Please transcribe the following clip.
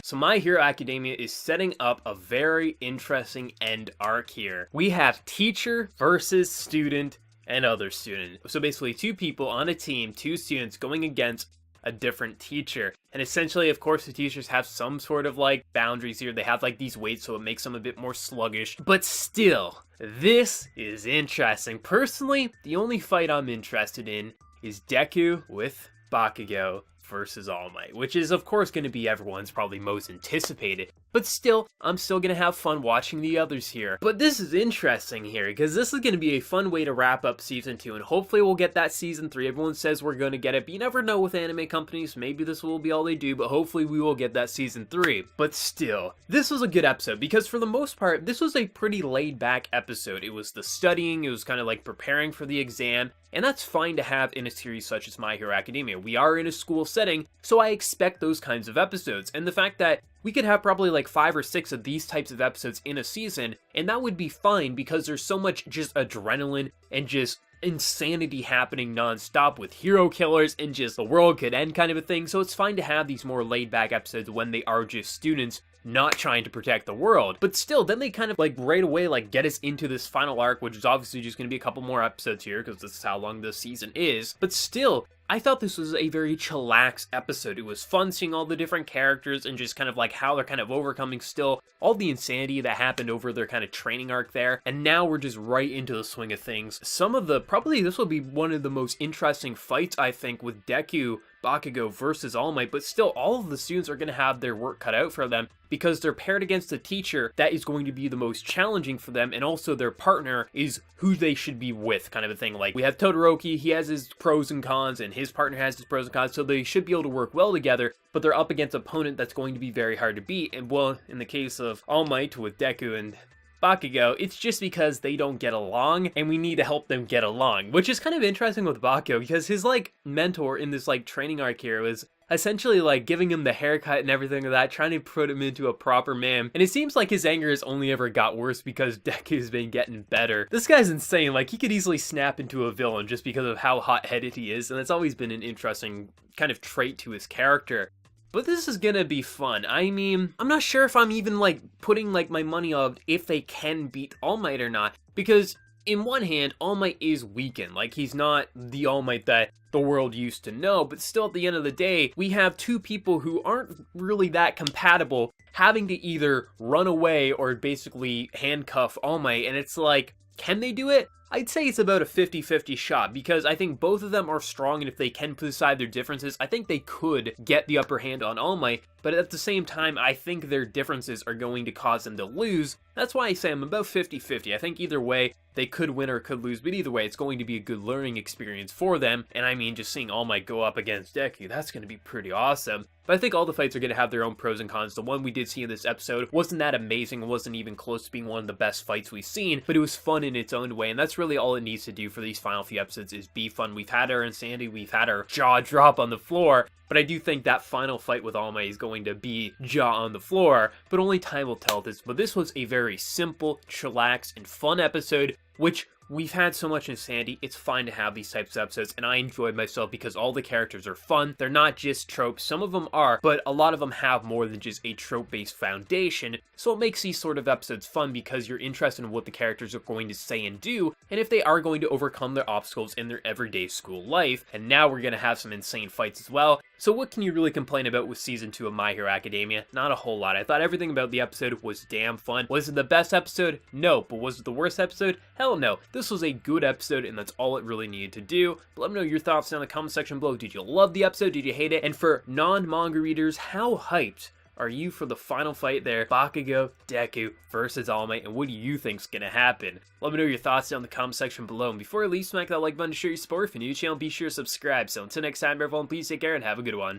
So My Hero Academia is setting up a very interesting end arc here. We have teacher versus student and other student. So basically 2 people on a team, 2 students going against a different teacher. And essentially, of course, the teachers have some sort of like boundaries here. They have like these weights, so it makes them a bit more sluggish. But still, this is interesting. Personally, the only fight I'm interested in is Deku with Bakugo versus All Might, which is of course going to be everyone's probably most anticipated. But still, I'm still going to have fun watching the others here. But this is interesting here, because this is going to be a fun way to wrap up Season 2, and hopefully we'll get that Season 3. Everyone says we're going to get it, but you never know with anime companies. Maybe this will be all they do, but hopefully we will get that Season 3. But still, this was a good episode, because for the most part, this was a pretty laid-back episode. It was the studying, it was kind of like preparing for the exam, and that's fine to have in a series such as My Hero Academia. We are in a school setting, so I expect those kinds of episodes, and the fact that we could have probably like 5 or 6 of these types of episodes in a season, and that would be fine because there's so much just adrenaline and just insanity happening non-stop with hero killers and just the world could end kind of a thing. So it's fine to have these more laid-back episodes when they are just students not trying to protect the world. But still, then they kind of like right away like get us into this final arc, which is obviously just going to be a couple more episodes here because this is how long this season is. But still, I thought this was a very chillax episode. It was fun seeing all the different characters and just kind of like how they're kind of overcoming still all the insanity that happened over their kind of training arc there. And now we're just right into the swing of things. Probably this will be one of the most interesting fights, I think, with Deku, Bakugo versus All Might, but still all of the students are going to have their work cut out for them because they're paired against a teacher that is going to be the most challenging for them, and also their partner is who they should be with, kind of a thing. Like, we have Todoroki, he has his pros and cons, and his partner has his pros and cons, so they should be able to work well together, but they're up against an opponent that's going to be very hard to beat. And well, in the case of All Might with Deku and Bakugo, it's just because they don't get along, and we need to help them get along, which is kind of interesting with Bakugo, because his, like, mentor in this, like, training arc here was essentially, like, giving him the haircut and everything like that, trying to put him into a proper man, and it seems like his anger has only ever got worse because Deku's been getting better. This guy's insane. Like, he could easily snap into a villain just because of how hot-headed he is, and it's always been an interesting kind of trait to his character. But this is gonna be fun. I mean, I'm not sure if I'm even, like, putting, like, my money on if they can beat All Might or not. Because, in one hand, All Might is weakened. Like, he's not the All Might that the world used to know. But still, at the end of the day, we have 2 people who aren't really that compatible having to either run away or basically handcuff All Might. And it's like, can they do it? I'd say it's about a 50-50 shot, because I think both of them are strong, and if they can put aside their differences, I think they could get the upper hand on All Might, but at the same time, I think their differences are going to cause them to lose. That's why I say I'm about 50-50. I think either way, they could win or could lose, but either way, it's going to be a good learning experience for them, and I mean, just seeing All Might go up against Deku, that's going to be pretty awesome. But I think all the fights are going to have their own pros and cons. The one we did see in this episode wasn't that amazing, it wasn't even close to being one of the best fights we've seen, but it was fun in its own way, and that's really all it needs to do for these final few episodes is be fun. We've had our insanity, we've had our jaw drop on the floor, but I do think that final fight with All Might is going to be jaw on the floor, but only time will tell this. But this was a very simple, chillax, and fun episode, which we've had so much insanity, it's fine to have these types of episodes, and I enjoyed myself because all the characters are fun. They're not just tropes, some of them are, but a lot of them have more than just a trope-based foundation, so it makes these sort of episodes fun because you're interested in what the characters are going to say and do, and if they are going to overcome their obstacles in their everyday school life. And now we're going to have some insane fights as well. So what can you really complain about with Season 2 of My Hero Academia? Not a whole lot. I thought everything about the episode was damn fun. Was it the best episode? No. But was it the worst episode? Hell no. This was a good episode, and that's all it really needed to do. But let me know your thoughts down in the comment section below. Did you love the episode? Did you hate it? And for non-manga readers, how hyped are you for the final fight there? Bakugo, Deku versus All Might, and what do you think's gonna happen? Let me know your thoughts down in the comment section below. And before I leave, smack that like button to show your support. If you're new to the channel, be sure to subscribe. So until next time, everyone, please take care and have a good one.